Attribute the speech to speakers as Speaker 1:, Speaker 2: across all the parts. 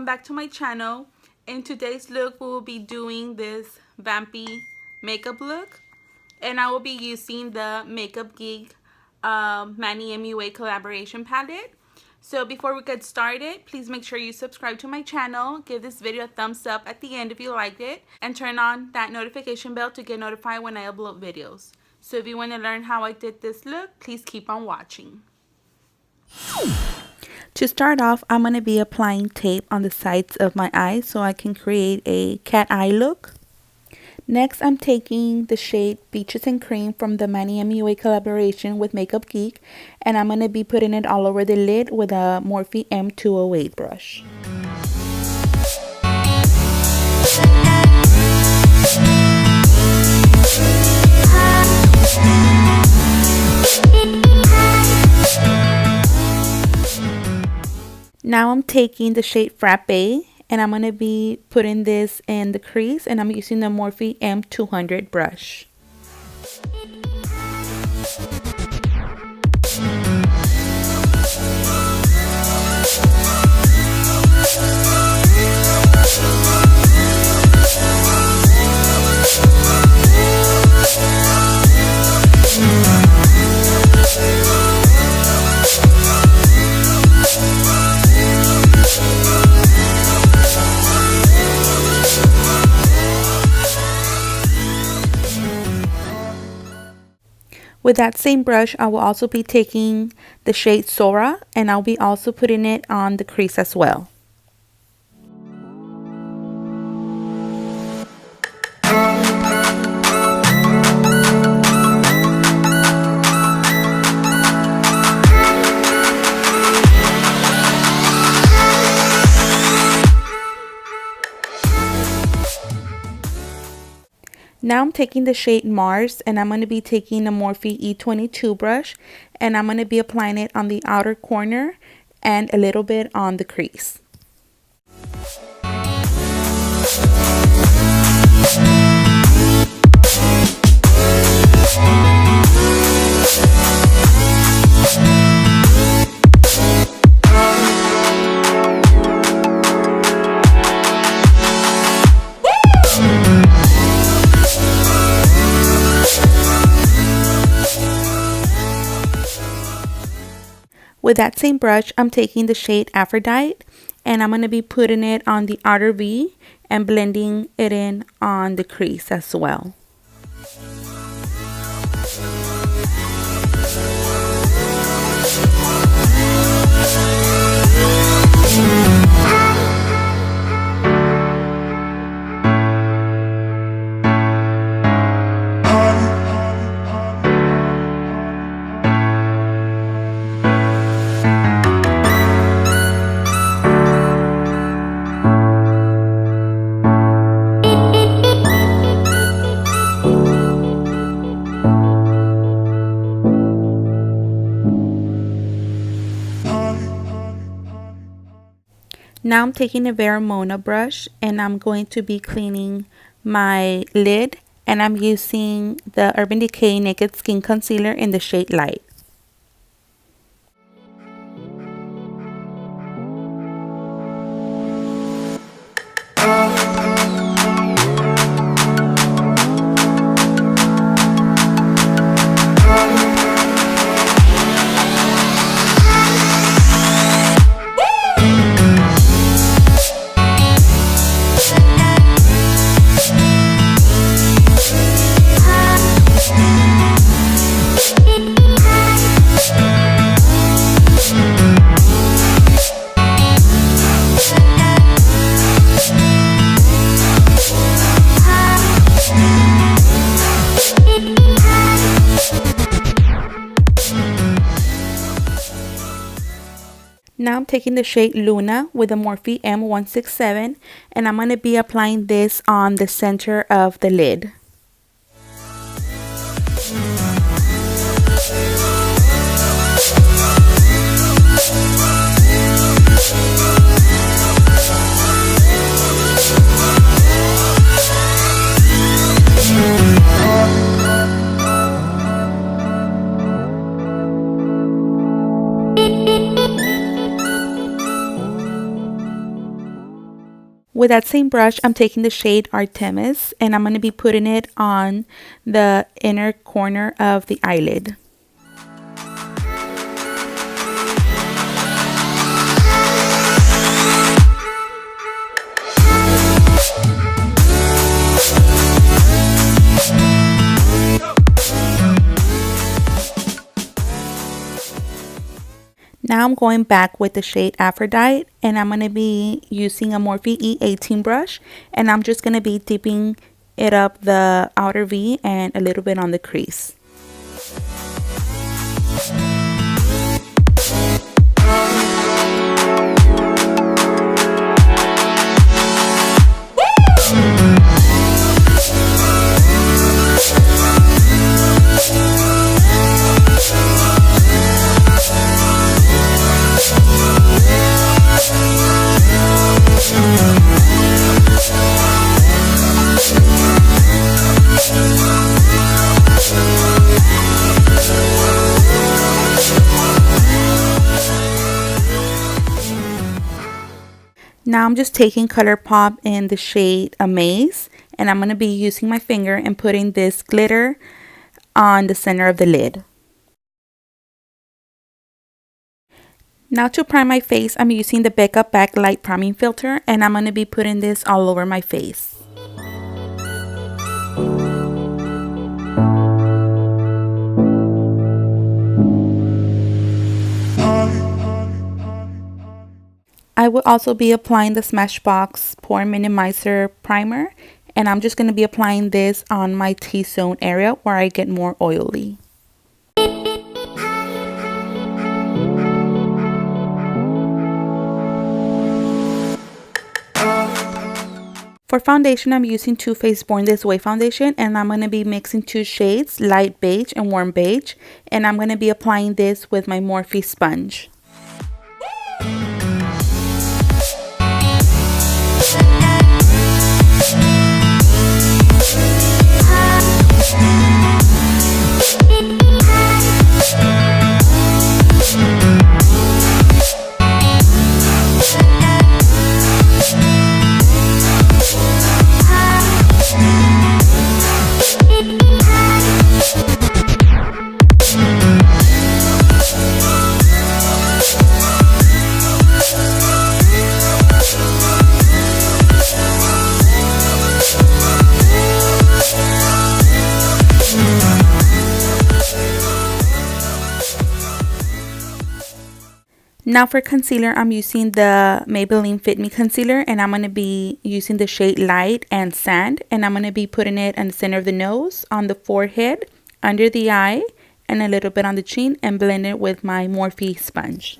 Speaker 1: back to my channel. In today's look, we will be doing this vampy makeup look, and I will be using the Makeup Geek Manny MUA collaboration palette. So before we get started, please make sure you subscribe to my channel, give this video a thumbs up at the end if you liked it, and turn on that notification bell to get notified when I upload videos. So if you want to learn how I did this look, please keep on watching. To start off, I'm going to be applying tape on the sides of my eyes so I can create a cat eye look. Next, I'm taking the shade Peaches and Cream from the Manny MUA collaboration with Makeup Geek, and I'm going to be putting it all over the lid with a Morphe M208 brush. Now I'm taking the shade Frappe, and I'm going to be putting this in the crease, and I'm using the Morphe M200 brush. With that same brush, I will also be taking the shade Sora, and I'll be also putting it on the crease as well. Now I'm taking the shade Mars, and I'm going to be taking a Morphe E22 brush, and I'm going to be applying it on the outer corner and a little bit on the crease. With that same brush, I'm taking the shade Aphrodite, and I'm going to be putting it on the outer V and blending it in on the crease as well. Now I'm taking a Vermona brush, and I'm going to be cleaning my lid, and I'm using the Urban Decay Naked Skin Concealer in the shade Light. Now I'm taking the shade Luna with the Morphe M167, and I'm going to be applying this on the center of the lid. with that same brush, I'm taking the shade Artemis and I'm going to be putting it on the inner corner of the eyelid. Now I'm going back with the shade Aphrodite and I'm going to be using a Morphe E18 brush and I'm just going to be dipping it up the outer V and a little bit on the crease. Now I'm just taking ColourPop in the shade Amaze and I'm going to be using my finger and putting this glitter on the center of the lid. Now to prime my face, I'm using the Becca Backlight priming filter and I'm going to be putting this all over my face. I will also be applying the Smashbox Pore Minimizer Primer and I'm just going to be applying this on my T-zone area where I get more oily. For foundation, I'm using Too Faced Born This Way foundation and I'm going to be mixing two shades, light beige and warm beige, and I'm going to be applying this with my Morphe sponge. Now for concealer, I'm using the Maybeline Fit Me concealer and I'm going to be using the shade Light and Sand and I'm going to be putting it in the center of the nose, on the forehead, under the eye, and a little bit on the chin and blend it with my Morphe sponge.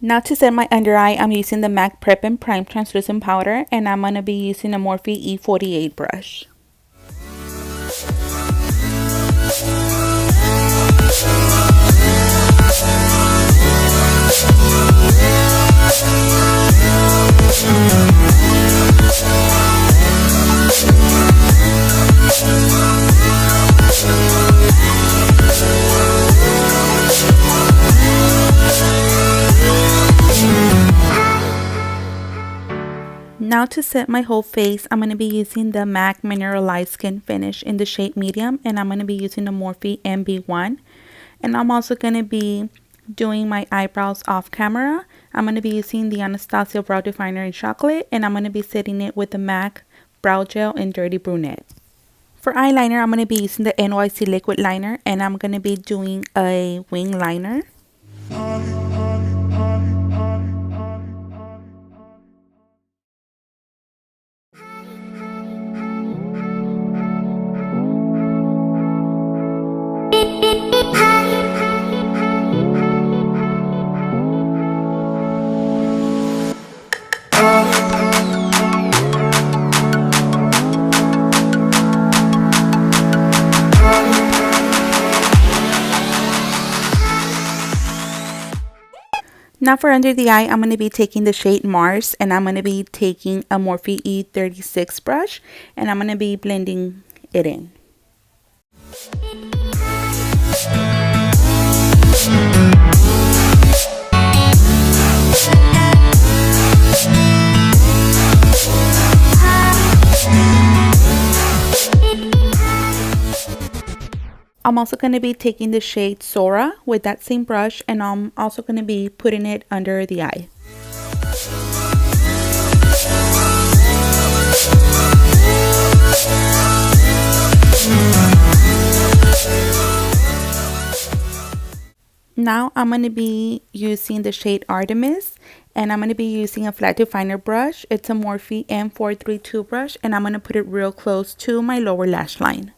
Speaker 1: Now to set my under eye, I'm using the MAC Prep+Prime translucent powder and I'm going to be using a Morphe E48 brush. Now to set my whole face, I'm going to be using the MAC Mineralized Skin Finish in the shade Medium and I'm going to be using the Morphe MB1. And I'm also going to be doing my eyebrows off camera. I'm going to be using the Anastasia Brow Definer in Chocolate and I'm going to be setting it with the MAC Brow Gel in Dirty Brunette. For eyeliner, I'm going to be using the NYC Liquid Liner and I'm going to be doing a wing liner. Now for under the eye, I'm going to be taking the shade Mars, and I'm going to be taking a Morphe E36 brush, and I'm going to be blending it in. I'm also going to be taking the shade Sora with that same brush, and I'm also going to be putting it under the eye. Now I'm going to be using the shade Artemis, and I'm going to be using a flat definer brush. It's a Morphe M432 brush, and I'm going to put it real close to my lower lash line.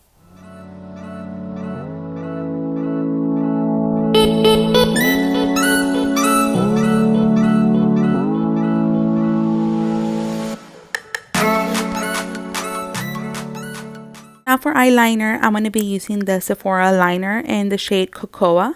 Speaker 1: Now for eyeliner, I'm going to be using the Sephora liner in the shade Cocoa.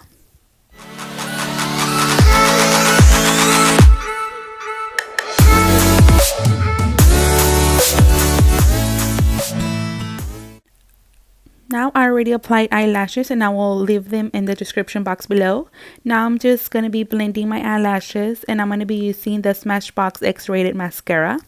Speaker 1: Now I already applied eyelashes, and I will leave them in the description box below. Now I'm just going to be blending my eyelashes, and I'm going to be using the Smashbox X-Rated Mascara.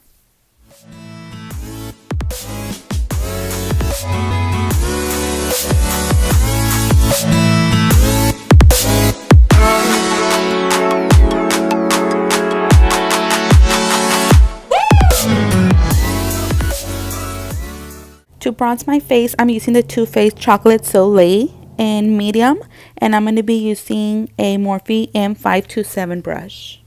Speaker 1: To bronze my face, I'm using the Too Faced Chocolate Soleil in medium, and I'm going to be using a Morphe M527 brush.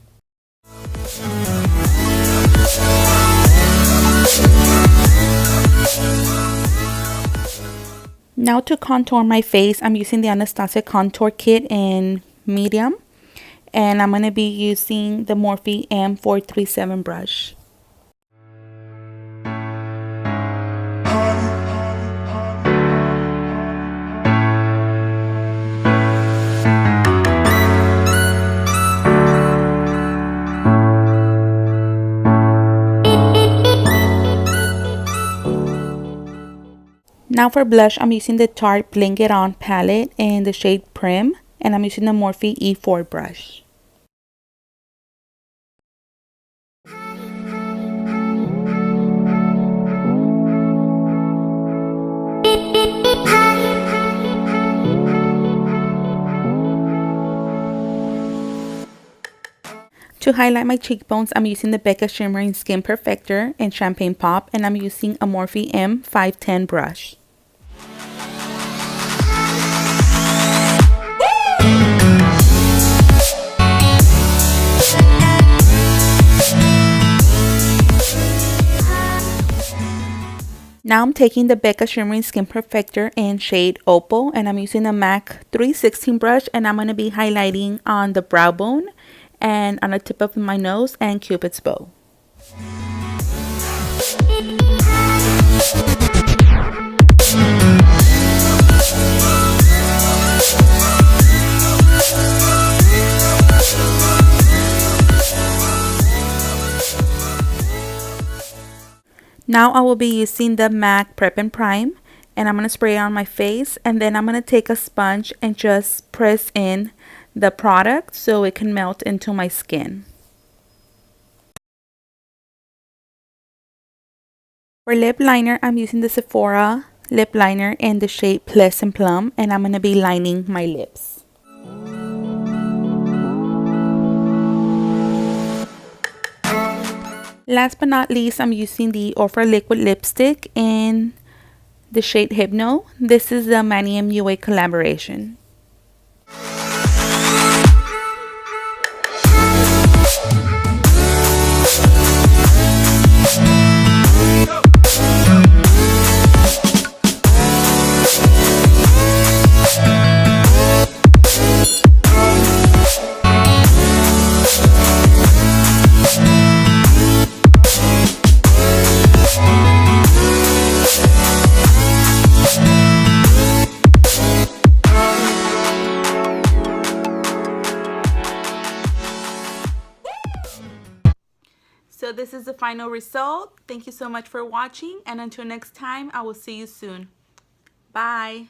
Speaker 1: Now to contour my face, I'm using the Anastasia Contour Kit in medium, and I'm going to be using the Morphe M437 brush. Now for blush, I'm using the Tarte Bling It On palette in the shade Prim, and I'm using the Morphe E4 brush. To highlight my cheekbones, I'm using the Becca Shimmering Skin Perfector in Champagne Pop, and I'm using a Morphe M510 brush. Now I'm taking the Becca Shimmering Skin Perfector in shade Opal, and I'm using the MAC 316 brush, and I'm going to be highlighting on the brow bone and on the tip of my nose and Cupid's bow. Now I will be using the MAC Prep+Prime, and I'm going to spray it on my face, and then I'm going to take a sponge and just press in the product so it can melt into my skin. For lip liner, I'm using the Sephora lip liner in the shade Pleasant Plum, and I'm going to be lining my lips. Last but not least, I'm using the Ofra liquid lipstick in the shade Hypno. This is the Manny MUA collaboration. this is the final result. Thank you so much for watching, and until next time, I will see you soon. Bye.